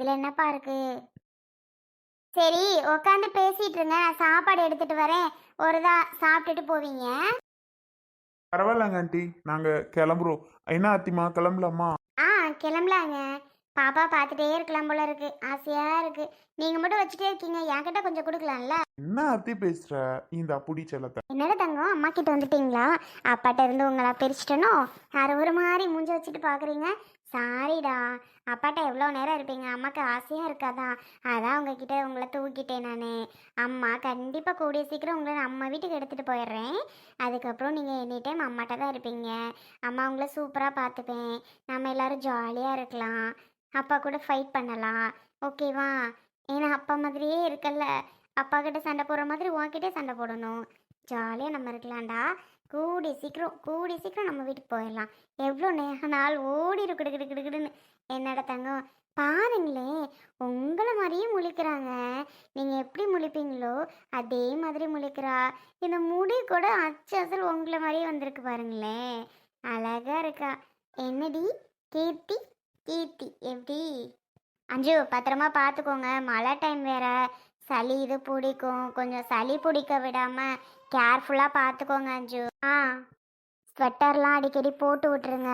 இதுல என்னப்பா இருக்கு? சரி, உட்காந்து பேசிட்டு இருங்க, நான் சாப்பாடு எடுத்துட்டு வரேன். ஒருதா சாப்பிட்டுட்டு போவீங்க. பரவாயில்லங்க ஆண்டி, நாங்க கிளம்புறோம். என்ன ஆத்திமா, கிளம்பலாமா? ஆ, கிளம்பலாங்க. பாப்பா பார்த்துட்டே இருக்கலாம் போல இருக்கு, ஆசையா இருக்கு. நீங்க மட்டும் வச்சுட்டே இருக்கீங்க, என்கிட்ட கொஞ்சம் கொடுக்கலாம்ல? என்ன ஆத்தி பேசுற? இந்த புடி செல்லத்தை. என்னடா தங்கம், அம்மா கிட்ட வந்துட்டீங்களா? அப்பாட்ட இருந்து உங்களா பிரிச்சிட்டனோ? யார் ஒரு மாதிரி மூஞ்ச வச்சுட்டு பாக்குறீங்க? சாரிடா, அப்பாட்ட எவ்வளோ நேரம் இருப்பீங்க, அம்மாக்கு ஆசையா இருக்காதா? அதான் உங்ககிட்ட உங்களை தூக்கிட்டேன் நான். அம்மா கண்டிப்பாக கூடிய சீக்கிரம் உங்களை நான் அம்மா வீட்டுக்கு எடுத்துகிட்டு போயிடுறேன். அதுக்கப்புறம் நீங்கள் எனி டைம் அம்மாட்ட தான் இருப்பீங்க. அம்மா உங்களை சூப்பராக பார்த்துப்பேன். நம்ம எல்லாரும் ஜாலியாக இருக்கலாம். அப்பா கூட ஃபைட் பண்ணலாம். ஓகேவா? ஏன்னா அப்பா மாதிரியே இருக்கல்ல, அப்பா கிட்ட சண்டை போடுற மாதிரி உன்கிட்டே சண்டை போடணும். ஜாலியாக நம்ம இருக்கலாம்டா. கூடிய சீக்கிரம் நம்ம வீட்டுக்கு போயிடலாம். எவ்வளோ நாள் ஓடிடு கிடுக்கிடுன்னு. என்னடா தங்கம், பாருங்களேன், உங்களை மாதிரியே முழிக்கிறாங்க. நீங்கள் எப்படி முழிப்பீங்களோ அதே மாதிரி முழிக்கிறா. இந்த முடி கூட அச்சு அசல் உங்களை மாதிரியே வந்திருக்கு பாருங்களேன். அழகா இருக்கா. என்னடி கீர்த்தி? கீர்த்தி எப்படி? அஞ்சு, பத்திரமா பார்த்துக்கோங்க, மழை டைம் வேற. சளி இது பிடிக்கும், கொஞ்சம் சளி பிடிக்க விடாமல் கேர்ஃபுல்லாக பார்த்துக்கோங்க அஞ்சு. ஆ, ஸ்வெட்டர்லாம் அடிக்கடி போட்டு விட்ருங்க.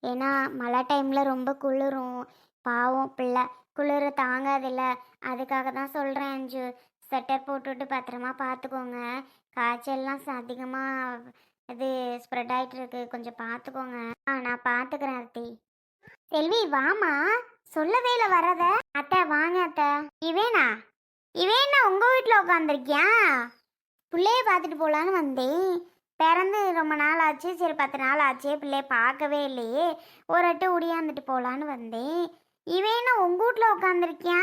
ஏன்னா மழை டைமில் ரொம்ப குளிரும். பாவம் பிள்ளை, குளிர் தாங்காதில்ல. அதுக்காக தான் சொல்கிறேன் அஞ்சு. ஸ்வெட்டர் போட்டுவிட்டு பத்திரமா பார்த்துக்கோங்க. காய்ச்சல்லாம் அதிகமாக இது ஸ்ப்ரெட் ஆகிட்டு இருக்கு, கொஞ்சம் பார்த்துக்கோங்க. ஆ, நான் பார்த்துக்கிறேன் அத்தி. செல்வி வாமா, சொல்லவே இல்லை வர்றத. அத்தை வாங்க அத்தை. இவேனா இவேனா உங்கள் வீட்டில் உட்காந்துருக்கியா? பிள்ளைய பார்த்துட்டு போகலான்னு வந்தேன். பிறந்து ரொம்ப நாள் ஆச்சு, சரி 10 நாள் ஆச்சு, பிள்ளைய பார்க்கவே இல்லையே, ஒரு அட்டு உடியாந்துட்டு போகலான்னு வந்தேன். இவேனா உங்கள் வீட்டில் உட்காந்துருக்கியா?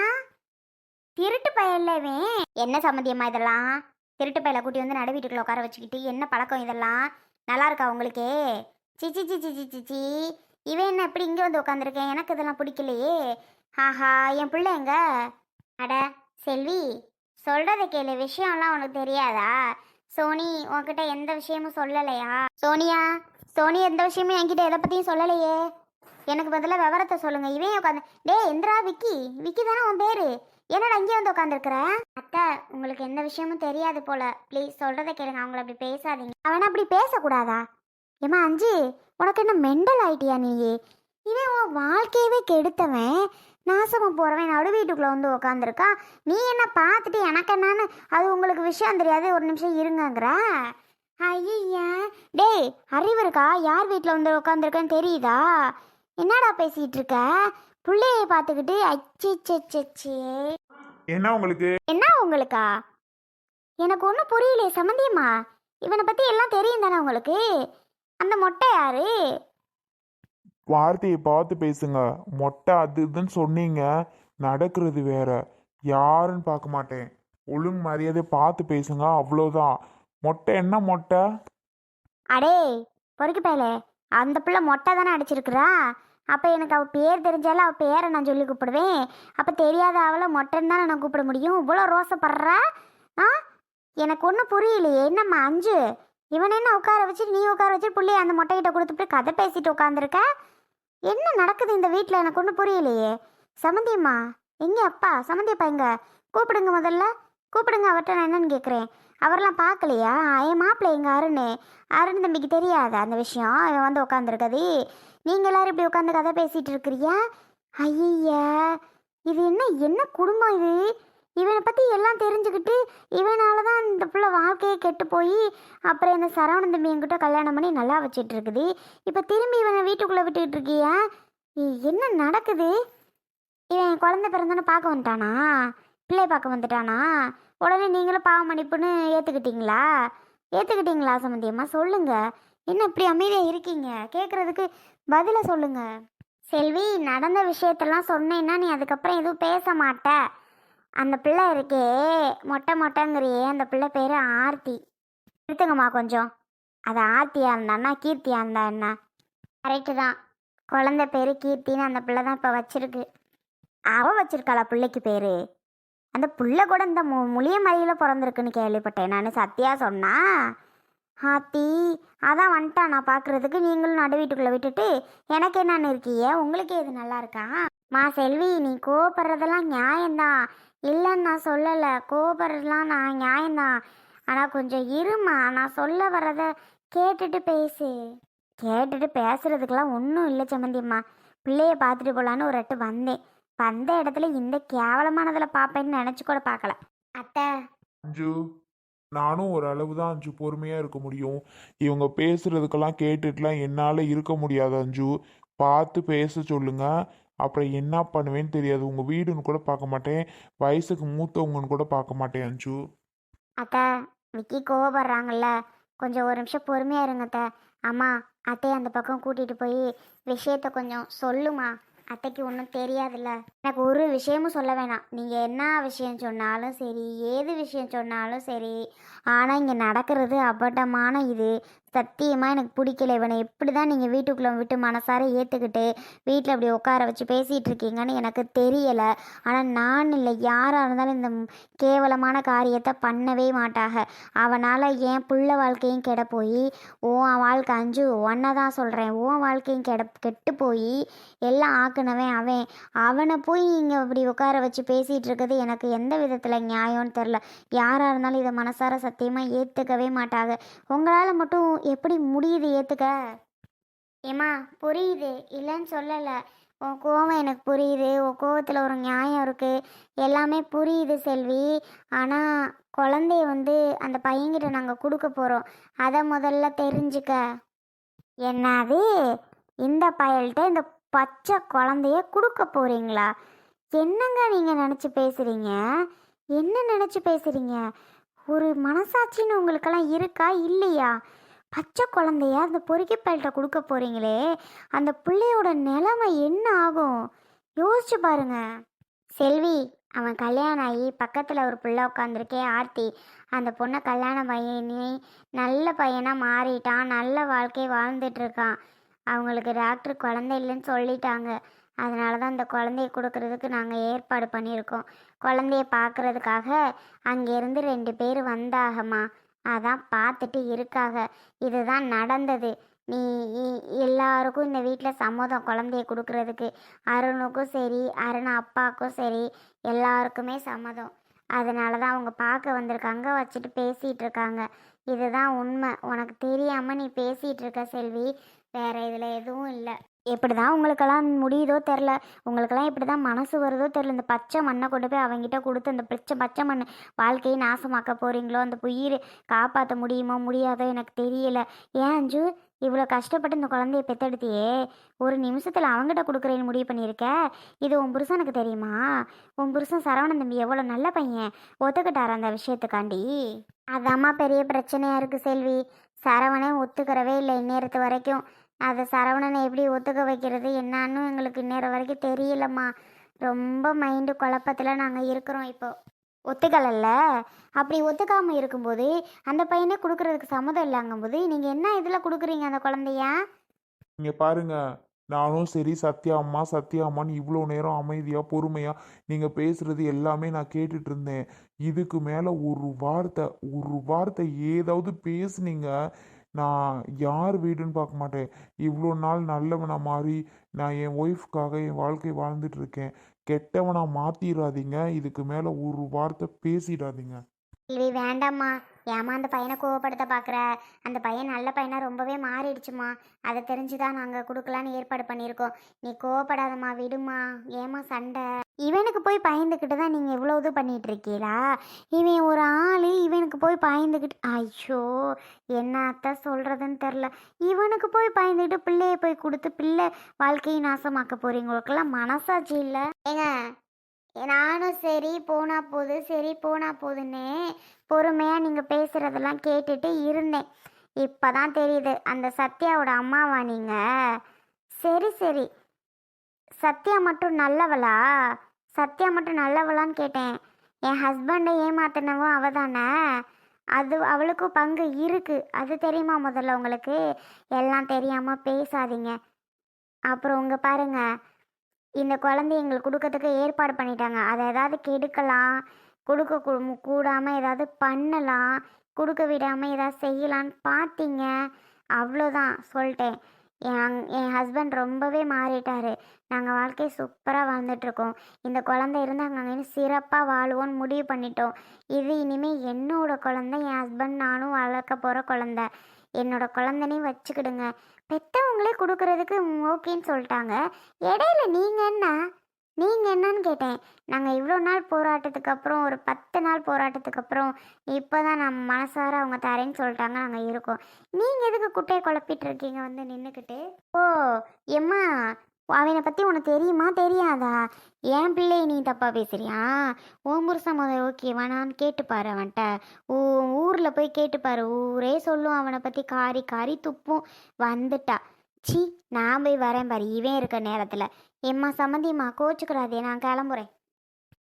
திருட்டு பயல்லவே. என்ன சம்மந்தியம்மா இதெல்லாம்? திருட்டு பயலை கூட்டி வந்து நடு வீட்டுக்குள்ள உட்கார வச்சுக்கிட்டு என்ன பழக்கம் இதெல்லாம்? நல்லா இருக்கா உங்களுக்கே? சிச்சி சிச்சி சிச்சி சிச்சி, இவன் என்ன எப்படி இங்கே வந்து உட்காந்துருக்கேன்? எனக்கு இதெல்லாம் பிடிக்கலையே. ஆஹா, என் பிள்ளை எங்க? அட செல்வி, சொல்கிறத கேளு, விஷயம்லாம் உனக்கு தெரியாதா? சோனி உன்கிட்ட எந்த விஷயமும் சொல்லலையா? சோனியா, சோனி எந்த விஷயமும் என்கிட்ட எதை பற்றியும் சொல்லலையே. எனக்கு பதிலாக விவரத்தை சொல்லுங்கள். இவன் உட்காந்து, டே எந்திரா, விக்கி, விக்கி தானே உன் பேர்? என்னடா இங்கே வந்து உட்காந்துருக்குற? அத்தை, உங்களுக்கு எந்த விஷயமும் தெரியாது போல. ப்ளீஸ் சொல்கிறத கேளுங்க, அவங்கள அப்படி பேசாதீங்க. அவனை அப்படி பேசக்கூடாதா? ஏமா அஞ்சு, உனக்கு என்ன மெண்டல் ஆயிட்டியா நீ? இவன் உன் வாழ்க்கையவே கெடுத்தவன், நாசமாக போகிறவன் நடு வீட்டுக்குள்ளே வந்து உக்காந்துருக்கா. நீ என்ன பார்த்துட்டு எனக்கு என்னன்னு அது உங்களுக்கு விஷயம் தெரியாது, ஒரு நிமிஷம் இருங்கங்கிற. ஐயா, டேய் அறிவு இருக்கா? யார் வீட்டில் வந்து உட்காந்துருக்கன்னு தெரியுதா? என்னடா பேசிகிட்டு இருக்க? பிள்ளையை பார்த்துக்கிட்டு அச்சே. என்ன உங்களுக்கு? என்ன உங்களுக்கா? எனக்கு ஒன்றும் புரியலையே சம்மந்தியம்மா. இவனை பற்றி எல்லாம் தெரியும் தானே உங்களுக்கு? அந்த மொட்டை யாரு? வார்த்தையை பார்த்து பேசுங்க. மொட்டை அது இதுன்னு சொன்னீங்க, நடக்கிறது வேற. யாருன்னு பார்க்க மாட்டேன். ஒழுங்கு மரியாதை பார்த்து பேசுங்க, அவ்வளோதான். மொட்டை என்ன மொட்டை? அடே பொறுக்கி பயலே, அந்த பிள்ளை மொட்டை தானே அடிச்சிருக்கிறா. அப்போ எனக்கு அவள் பேர் தெரிஞ்சாலும் அவள் பேரை நான் சொல்லி கூப்பிடுவேன். அப்போ தெரியாத அவளை மொட்டைன்னு தானே நான் கூப்பிட முடியும். இவ்வளோ ரோசப்படுற? ஆ, எனக்கு ஒன்றும் புரியலையே. என்னம்மா அஞ்சு, இவன் என்ன உட்கார வச்சு நீ உட்கார வச்சு பிள்ளைய அந்த மொட்டைகிட்ட கொடுத்துட்டு கதை பேசிட்டு உட்காந்துருக்க? என்ன நடக்குது இந்த வீட்டில்? எனக்கு ஒன்றும் புரியலையே. சம்மந்தியம்மா எங்கே? அப்பா சம்மந்தியப்பா எங்க? கூப்பிடுங்க, முதல்ல கூப்பிடுங்க. அவர்கிட்ட நான் என்னன்னு கேட்குறேன். அவரெல்லாம் பார்க்கலையா? என் மாப்பிள்ளை எங்க? அருண் தம்பிக்கு தெரியாத அந்த விஷயம்? இவன் வந்து உட்காந்துருக்கது. நீங்கள் எல்லாரும் இப்படி உட்காந்து கதை பேசிகிட்டு இருக்கிறியா? ஐயா, இது என்ன குடும்பம் இது? இவனை பற்றி எல்லாம் தெரிஞ்சுக்கிட்டு இவனால தான் இந்த பிள்ளை வாழ்க்கையை கெட்டு போய் அப்புறம் இந்த சரவணன் தம்பி என்கிட்ட கல்யாணம் பண்ணி நல்லா வச்சிட்டு இருக்குது. இப்போ திரும்பி இவனை வீட்டுக்குள்ளே விட்டுக்கிட்டு இருக்கியா? என்ன நடக்குது? இவன் குழந்தை பிறந்தோன்னு பார்க்க வந்துட்டானா? பிள்ளைய பார்க்க வந்துட்டானா? உடனே நீங்களும் பாவ மன்னிப்புன்னு ஏற்றுக்கிட்டீங்களா சம்மந்தியம்மா? சொல்லுங்க, என்ன இப்படி அமைதியாக இருக்கீங்க? கேட்குறதுக்கு பதிலை சொல்லுங்க. செல்வி, நடந்த விஷயத்தெல்லாம் சொன்னேன்னா நீ அதுக்கப்புறம் எதுவும் பேச மாட்ட. அந்த பிள்ளை இருக்கே மொட்டைங்கிறியே, அந்த பிள்ளை பேர் ஆர்த்தி. எடுத்துங்கம்மா கொஞ்சம். அது ஆர்த்தியாக இருந்தான்னா கீர்த்தியாக இருந்தா என்ன? கரெக்டு தான், குழந்தை பேர் கீர்த்தின்னு அந்த பிள்ளை தான் இப்போ வச்சிருக்கு. அவள் வச்சிருக்காளா பிள்ளைக்கு பேர்? அந்த பிள்ளை கூட இந்த முளிய மறியில் பிறந்திருக்குன்னு கேள்விப்பட்டேன் நான். சத்தியா சொன்னா. ஆத்தி, அதான் வந்துட்டான் நான் பார்க்குறதுக்கு. நீங்களும் நடு வீட்டுக்குள்ளே விட்டுட்டு எனக்கு என்னன்னு இருக்கீங்க? உங்களுக்கு எது நல்லா இருக்கா? மா செல்வி, நீ கோவப்படுறதெல்லாம் நியாயம்தான், இல்லைன்னு நான் சொல்லலை. கோவப்படுறதுலாம் நான் நியாயம்தான். ஆனால் கொஞ்சம் இருமா, நான் சொல்ல வர்றத கேட்டுட்டு பேசு. கேட்டுட்டு பேசுறதுக்கெல்லாம் ஒன்றும் இல்லை சம்மந்திம்மா. பிள்ளைய பார்த்துட்டு போகலான்னு ஒரு எட்டு வந்தேன். வந்த இடத்துல இந்த கேவலமானதில் பார்ப்பேன்னு நினச்சி கூட பார்க்கல. அத்தை. அஞ்சு, நானும் ஒரு அளவு தான் அஞ்சு பொறுமையாக இருக்க முடியும். இவங்க பேசுறதுக்கெல்லாம் கேட்டுட்டுலாம் என்னால் இருக்க முடியாது அஞ்சு. பார்த்து பேச சொல்லுங்க. அப்புறம் என்ன பண்ணுவேன்னு தெரியாது. உங்கள் வீடுன்னு கூட பார்க்க மாட்டேன், வயசுக்கு மூத்தவங்கன்னு கூட பார்க்க மாட்டேன் அஞ்சு. அத்தை, விக்கி கோவப்படுறாங்கல்ல, கொஞ்சம் ஒரு நிமிஷம் பொறுமையாக இருங்க அத்தை. அம்மா, அத்தையை அந்த பக்கம் கூட்டிகிட்டு போய் விஷயத்த கொஞ்சம் சொல்லுமா. அத்தைக்கு ஒன்றும் தெரியாதுல்ல. எனக்கு ஒரு விஷயமும் சொல்ல வேணாம். நீங்கள் என்ன விஷயம் சொன்னாலும் சரி, ஏது விஷயம் சொன்னாலும் சரி. ஆனால் இங்கே நடக்கிறது அபட்டமான இது. சத்தியமாக எனக்கு பிடிக்கல. இவனை எப்படி தான் நீங்கள் வீட்டுக்குள்ளே விட்டு மனசார ஏற்றுக்கிட்டு வீட்டில் அப்படி உட்கார வச்சு பேசிகிட்டு இருக்கீங்கன்னு எனக்கு தெரியலை. ஆனால் நான் இல்லை, யாராக இருந்தாலும் இந்த கேவலமான காரியத்தை பண்ணவே மாட்டாங்க. அவனால் என் புள்ள வாழ்க்கையும் கெட போய், உன் வாழ்க்கை அஞ்சு ஒன்றை தான் சொல்கிறேன், உன் வாழ்க்கையும் கெட்டு போய் எல்லாம் ஆக்குனவன் அவன். அவனை போய் இங்கே இப்படி உட்கார வச்சு பேசிகிட்டு இருக்கிறது எனக்கு எந்த விதத்தில் நியாயம்னு தெரில. யாராக இருந்தாலும் இதை மனசார சத்தியமாக ஏற்றுக்கவே மாட்டாங்க. உங்களால் மட்டும் எப்படி முடியுது ஏற்றுக்க? ஏம்மா, புரியுது, இல்லைன்னு சொல்லலை. உன் கோவம் எனக்கு புரியுது, உன் கோவத்தில் ஒரு நியாயம் இருக்குது, எல்லாமே புரியுது செல்வி. ஆனால் குழந்தைய அந்த பையன்கிட்ட நாங்கள் கொடுக்க போகிறோம், அதை முதல்ல தெரிஞ்சுக்க. என்னது? இந்த பயல்கிட்ட இந்த பச்சை குழந்தைய கொடுக்க போகிறீங்களா? என்னங்க நீங்கள் நினச்சி பேசுகிறீங்க? என்ன நினச்சி பேசுகிறீங்க? ஒரு மனசாட்சின்னு உங்களுக்கெல்லாம் இருக்கா இல்லையா? பச்சை குழந்தைய அந்த பொறுக்கி பயல்கிட்ட கொடுக்க போகிறீங்களே, அந்த பிள்ளையோட நிலைமை என்ன ஆகும் யோசிச்சு பாருங்க. செல்வி, அவன் கல்யாணம் ஆகி பக்கத்தில் ஒரு பிள்ளை உட்காந்துருக்கே ஆர்த்தி, அந்த பொண்ணை கல்யாண பையனே நல்ல பையனாக மாறிட்டான், நல்ல வாழ்க்கையை வாழ்ந்துட்டுருக்கான். அவங்களுக்கு டாக்டர் குழந்தை இல்லைன்னு சொல்லிட்டாங்க. அதனால தான் அந்த குழந்தைய கொடுக்கறதுக்கு நாங்கள் ஏற்பாடு பண்ணியிருக்கோம். குழந்தைய பார்க்குறதுக்காக அங்கேருந்து 2 பேர் வந்தாகம்மா. அதான் பார்த்துட்டு இருக்காக. இதுதான் நடந்தது. நீ எல்லாருக்கும் இந்த வீட்டில் சம்மதம் குழந்தைய கொடுக்கறதுக்கு. அருணுக்கும் சரி, அருண் அப்பாவுக்கும் சரி, எல்லாருக்குமே சம்மதம். அதனால தான் அவங்க பார்க்க வந்திருக்காங்க, வச்சுட்டு பேசிகிட்டு இருக்காங்க. இதுதான் உண்மை. உனக்கு தெரியாமல் நீ பேசிகிட்டு இருக்க செல்வி, வேறு இதில் எதுவும் இல்லை. எப்படி தான் உங்களுக்கெல்லாம் முடியுதோ தெரில, உங்களுக்கெல்லாம் எப்படி தான் மனசு வருதோ தெரில. இந்த பச்சை மண்ணை கொண்டு போய் அவங்ககிட்ட கொடுத்து அந்த பச்சை மண் வாழ்க்கையை நாசமாக்க போகிறீங்களோ, அந்த உயிர் காப்பாற்ற முடியுமோ முடியாதோ எனக்கு தெரியல. ஏன் அஞ்சு, இவ்வளோ கஷ்டப்பட்டு இந்த குழந்தைய பெற்றெடுத்தியே, ஒரு நிமிஷத்தில் அவங்ககிட்ட கொடுக்குறேன்னு முடிவு பண்ணியிருக்க. இது உன் புருஷனுக்கு தெரியுமா? உன் புருஷன் சரவணன் தம்பி எவ்வளோ நல்ல பையன், ஒத்துக்கிட்டார் அந்த விஷயத்துக்காண்டி. அதாம்மா பெரிய பிரச்சனையாக இருக்குது செல்வி. சரவணே ஒத்துக்கிறவே இல்லை இந்நேரத்து வரைக்கும். அதை சரவணனை எப்படி ஒத்துக்க வைக்கிறது என்னான்னு எங்களுக்கு இந்நேரம் வரைக்கும் தெரியலம்மா. ரொம்ப மைண்டு குழப்பத்தில் நாங்கள் இருக்கிறோம் இப்போ. ஒத்துக்கலல்ல? அப்படி ஒத்துக்காமல் இருக்கும்போது அந்த பையனே கொடுக்கறதுக்கு சம்மதம் இல்லைங்கும்போது நீங்கள் என்ன இதில் கொடுக்குறீங்க அந்த குழந்தைய? இங்கே பாருங்க, நானும் சரி சத்யா அம்மா சத்யா அம்மான்னு இவ்வளோ நேரம் அமைதியாக பொறுமையாக நீங்கள் பேசுகிறது எல்லாமே நான் கேட்டுட்டு இருந்தேன். இதுக்கு மேலே ஒரு வார்த்தை ஏதாவது பேசுனீங்க, நான் யார் வீடுன்னு பார்க்க மாட்டேன். இவ்வளோ நாள் நல்லவனா மாறி நான் என் ஒய்ஃப்காக என் வாழ்க்கை வாழ்ந்துட்டு இருக்கேன். கெட்டவனா மாற்றிடாதீங்க. இதுக்கு மேலே ஒரு வார்த்தை பேசிடாதீங்க. இல்லை வேண்டாம்மா, ஏமா அந்த பையனை கோவப்படுத்த பார்க்குற? அந்த பையன் நல்ல பையனாக ரொம்பவே மாறிடுச்சுமா. அதை தெரிஞ்சுதான் நாங்கள் கொடுக்கலான்னு ஏற்பாடு பண்ணியிருக்கோம். நீ கோவப்படாதம்மா, விடுமா. ஏமா சண்டை? இவனுக்கு போய் பயந்துக்கிட்டு தான் நீங்கள் இவ்வளோ இது பண்ணிகிட்டு இருக்கீங்களா? இவன் ஒரு ஆள், இவனுக்கு போய் பயந்துக்கிட்டு, ஐயோ என்னத்த சொல்கிறதுன்னு தெரில. இவனுக்கு போய் பயந்துக்கிட்டு பிள்ளையை போய் கொடுத்து பிள்ளை வாழ்க்கையை நாசமாக்க போகிறீங்களுக்கெல்லாம் மனசாட்சி இல்லை ஏங்க? நானும் சரி போனா போகுது, சரி போனா போகுதுன்னே பொறுமையாக நீங்கள் பேசுகிறதெல்லாம் கேட்டுட்டு இருந்தேன். இப்போ தான் தெரியுது அந்த சத்யாவோட அம்மாவா நீங்கள். சரி சரி, சத்யா மட்டும் நல்லவளா? சத்யா மட்டும் நல்லவளான்னு கேட்டேன். என் ஹஸ்பண்டை ஏமாத்தினவோ அவ தானே? அது அவளுக்கும் பங்கு இருக்குது, அது தெரியுமா முதல்ல உங்களுக்கு? எல்லாம் தெரியாமல் பேசாதீங்க. அப்புறம் உங்கள் பாருங்க, இந்த குழந்தைய எங்களுக்கு கொடுக்கறதுக்கு ஏற்பாடு பண்ணிட்டாங்க. அதை ஏதாவது கெடுக்கலாம், கூடாமல் ஏதாவது பண்ணலாம், கொடுக்க விடாமல் ஏதாவது செய்யலான்னு பார்த்தீங்க, அவ்வளோதான் சொல்லிட்டேன். என் ஹஸ்பண்ட் ரொம்பவே மாறிட்டாரு. நாங்கள் வாழ்க்கையை சூப்பராக வாழ்ந்துட்டுருக்கோம். இந்த குழந்தை இருந்தால் நாங்கள் சிறப்பாக வாழுவோன்னு முடிவு பண்ணிட்டோம். இது இனிமேல் என்னோட குழந்தை, என் ஹஸ்பண்ட் நானும் வளர்க்க போகிற குழந்தை. என்னோட குழந்தைனே வச்சுக்கிடுங்க. பெற்றவங்களே கொடுக்கறதுக்கு ஓகேன்னு சொல்லிட்டாங்க. இடையில நீங்கள் என்னன்னு கேட்டேன். நாங்கள் இவ்வளோ நாள் போராட்டத்துக்கு அப்புறம், ஒரு 10 நாள் போராட்டத்துக்கு அப்புறம் இப்போ தான் நம்ம மனசார அவங்க தரேன்னு சொல்லிட்டாங்க, நாங்கள் இருக்கோம். நீங்கள் எதுக்கு குட்டையை குழப்பிட்டு இருக்கீங்க வந்து நின்றுக்கிட்டு? ஓ எம்மா, அவனை பற்றி உனக்கு தெரியுமா தெரியாதா? என் பிள்ளையை நீ தப்பாக பேசுறியா? ஓம் புருஷன் முதல் ஓகே வேணான்னு கேட்டுப்பாரு அவன்கிட்ட. ஊரில் போய் கேட்டுப்பாரு. ஊரே சொல்லும் அவனை பற்றி, காரி காரி துப்பும். வந்துட்டா. சி, நான் போய் வரேன் பாரு இவன் இருக்க நேரத்தில். எம்மா சம்மந்திம்மா கோச்சுக்கூடாதே, நான் கிளம்புறேன்.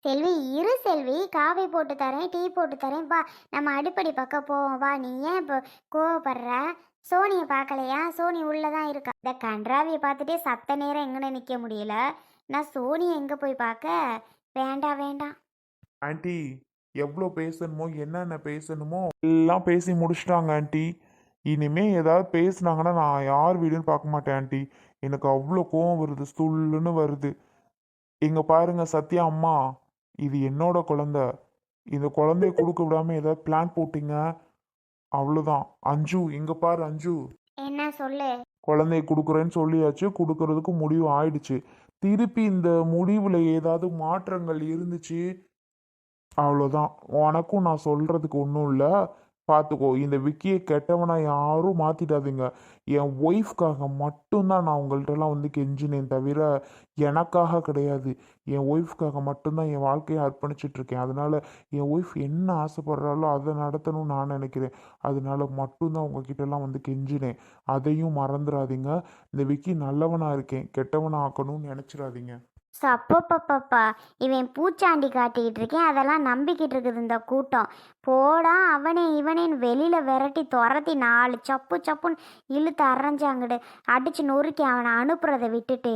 செல்வி இரு செல்வி, காஃபி போட்டு தரேன், டீ போட்டு தரேன், வா நம்ம அடுப்படி பக்கம் போவோம் வா. நீ ஏன் இப்போ கோவப்படுற? சோனியை பார்க்கலையா? சோனி உள்ளே தான் இருக்கா. இந்த கன்றாவியை பார்த்துட்டே சத்த நேரம் எங்கன்னு நிற்க முடியல. நான் சோனியை எங்கே போய் பார்க்க? வேண்டாம் வேண்டாம். ஆண்டி, எவ்வளோ பேசணுமோ என்னென்ன பேசணுமோ எல்லாம் பேசி முடிச்சிட்டாங்க ஆண்டி. இனிமே ஏதாவது பேசுனாங்கன்னா நான் யார் வீடுன்னு பார்க்க மாட்டேன் ஆண்டி. எனக்கு அவ்வளோ கோவம் வருது, சுள்ளுன்னு வருது. இங்க பாருங்க சத்யா அம்மா, இது என்னோட குழந்தை. இந்த குழந்தைய கொடுக்க விடாம ஏதாவது பிளான் போட்டீங்க, அவ்வளோதான். அஞ்சு, இங்க பாரு அஞ்சு, என்ன சொல்லு? குழந்தைய கொடுக்குறேன்னு சொல்லியாச்சு, கொடுக்கறதுக்கு முடிவு ஆயிடுச்சு. திருப்பி இந்த முடிவில் ஏதாவது மாற்றங்கள் இருந்துச்சு, அவ்வளோதான். உனக்கும் நான் சொல்கிறதுக்கு ஒன்றும் இல்லை. பார்த்துக்கோ, இந்த விக்கியை கெட்டவனா யாரும் மாற்றிடாதீங்க. என் ஒய்ஃப்காக மட்டும்தான் நான் உங்கள்கிட்டலாம் வந்து கெஞ்சினேன் தவிர எனக்காக கிடையாது. என் ஒய்ஃப்காக மட்டும்தான் என் வாழ்க்கையை அர்ப்பணிச்சிட்ருக்கேன். அதனால் என் ஒய்ஃப் என்ன ஆசைப்படுறாலோ அதை நடத்தணும்னு நான் நினைக்கிறேன். அதனால மட்டும்தான் உங்ககிட்டலாம் வந்து கெஞ்சினேன். அதையும் மறந்துடாதீங்க. இந்த விக்கி நல்லவனாக இருக்கேன், கெட்டவனா ஆக்கணும்னு நினச்சிடாதீங்க. சப்பப்பப்பப்பா, இவன் பூச்சாண்டி காட்டிக்கிட்டு இருக்கேன், அதெல்லாம் நம்பிக்கிட்டு இருக்குது இந்த கூட்டம். போடா அவனே இவனேன்னு வெளியில் விரட்டி துரத்தி 4 சப்பு சப்புன்னு இழுத்து அரைஞ்சாங்கிடு அடித்து நொறுக்கி அவனை அனுப்புறதை விட்டுட்டு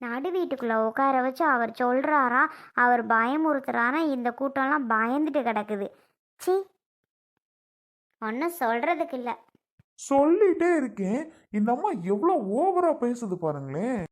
நடு வீட்டுக்குள்ளே உட்கார வச்சு அவர் சொல்கிறாராம், அவர் பயமுறுத்துறாராம். இந்த கூட்டம்லாம் பயந்துட்டு கிடக்குது. சி, ஒன்றும் சொல்கிறதுக்கு இல்லை. சொல்லிட்டே இருக்கேன், இந்த அம்மா எவ்வளோ ஓவரா பேசுது பாருங்களேன்.